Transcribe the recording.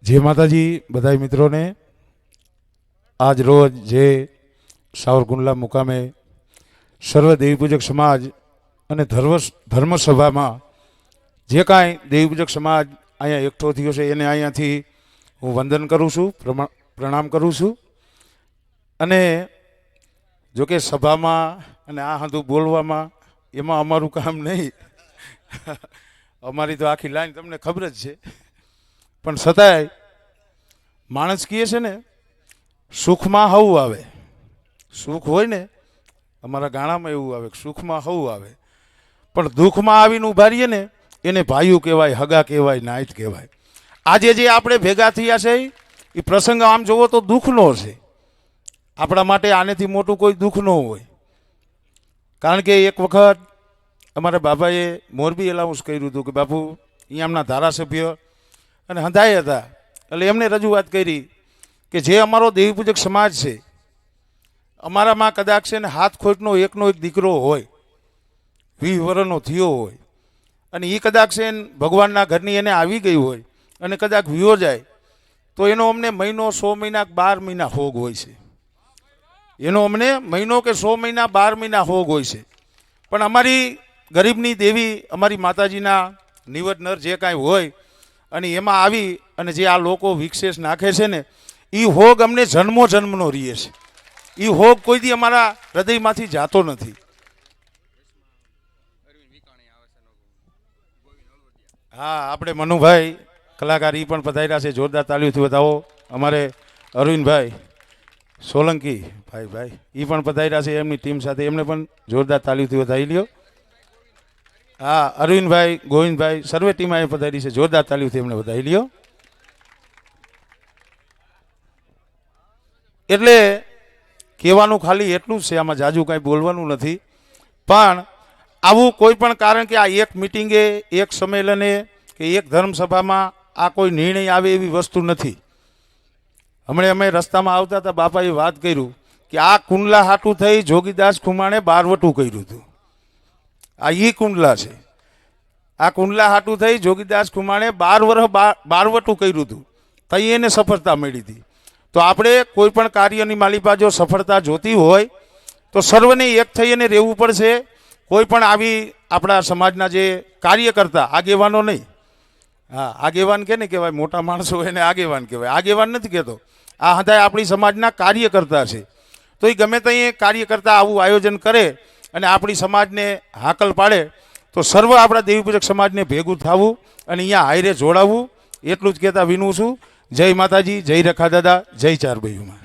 जय माताजी बधाई मित्रों ने आज रोज जे सावरकुंडला मुकामे सर्व देवी पूजक समाज અને ધર્મસભામાં જે કાંઈ દેવી પૂજક સમાજ અહીંયા એકઠો થયો છે એને અહીંયાથી હું વંદન કરું છું, પ્રણામ કરું છું। અને જોકે સભામાં અને આ હાંધું બોલવામાં એમાં અમારું કામ નહીં, અમારી તો આખી લાઈન તમને ખબર જ છે। પણ છતાંય માણસ કહે છે ને સુખમાં હવું આવે, સુખ હોય ને અમારા ગાણામાં એવું આવે, સુખમાં હવું આવે, પણ દુઃખમાં આવીને ઉભા રહીએ ને એને ભાઈઓ કહેવાય, હગા કહેવાય, નાઈટ કહેવાય। આજે જે આપણે ભેગા થયા છે એ પ્રસંગ આમ જોવો તો દુઃખનો છે, આપણા માટે આનેથી મોટું કોઈ દુઃખ ન હોય। કારણ કે એક વખત અમારા બાબાએ મોરબી એલાઉન્સ કર્યું હતું કે બાપુ અહીંયા આમના ધારાસભ્ય અને હંધાઈ હતા, એટલે એમને રજૂઆત કરી કે જે અમારો દેવી પૂજક સમાજ છે અમારામાં કદાચ છે ને હાથ ખોટનો એકનો એક દીકરો હોય, 20 વર્ષનો થયો હોય અને એ કદાચ છે ભગવાનના ઘરની એને આવી ગઈ હોય અને કદાચ વિયો જાય તો એનો અમને મહિનો 100 મહિના 12 મહિના હોગ હોય છે, એનો અમને મહિનો કે 100 મહિના 12 મહિના હોગ હોય છે। પણ અમારી ગરીબની દેવી અમારી માતાજીના નિવડ નર જે કાંઈ હોય અને એમાં આવી અને જે આ લોકો વિક્ષેસ નાખે છે ને એ હોગ અમને જન્મો જન્મનો રહીએ છે, એ હોગ કોઈ દી અમારા હૃદયમાંથી જાતો નથી। હા, આપણે મનુભાઈ કલાકાર એ પણ પધાર્યા છે, જોરદાર તાળીઓથી બતાવો। અમારે અરવિંદભાઈ સોલંકી ભાઈ એ પણ પધાર્યા છે એમની ટીમ સાથે, એમને પણ જોરદાર તાળીઓથી વધાવી લ્યો। હા, અરવિંદભાઈ, ગોવિંદભાઈ સર્વે ટીમ અહીં પધારી છે, જોરદાર તાળીઓથી એમને વધાવી લ્યો। એટલે કહેવાનું ખાલી એટલું જ છે, આમાં જાજુ કાંઈ બોલવાનું નથી। પણ આવું કોઈ પણ કારણ કે આ એક મિટિંગે, એક સંમેલને કે એક ધર્મસભામાં આ કોઈ નિર્ણય આવે એવી વસ્તુ નથી। હમણાં અમે રસ્તામાં આવતા હતા, બાપાએ વાત કર્યું કે આ કુંડલા હાટું થઈ જોગીદાસ ખુમાણે બારવટું કર્યું હતું, આ ઈ કુંડલા છે, આ કુંડલા હાટું થઈ જોગીદાસ ખુમાણે 12 વર્ષ બારવટું કર્યું હતું, તઈ એને સફળતા મળી હતી। તો આપણે કોઈ પણ કાર્યની માલિપા જો સફળતા જોતી હોય તો સર્વને એક થઈ અને રહેવું પડશે। કોઈ પણ આવી આપણા સમાજના જે કાર્યકર્તા, આગેવાનો નહીં, હા આગેવાન કે ને કહેવાય, મોટા માણસો એને આગેવાન કહેવાય, આગેવાન નથી કહેતો, આ હતા આપણી સમાજના કાર્યકર્તા છે। તો એ ગમે ત્યાં કાર્યકર્તા આવું આયોજન કરે અને આપણી સમાજને હાકલ પાડે તો સર્વ આપણા દેવી પૂજક સમાજને ભેગું થવું અને અહીંયા હાયરે જોડાવવું, એટલું જ કહેતા વિનું છું। જય માતાજી, જય રખા દાદા, જય ચાર ભાઈઓમાં।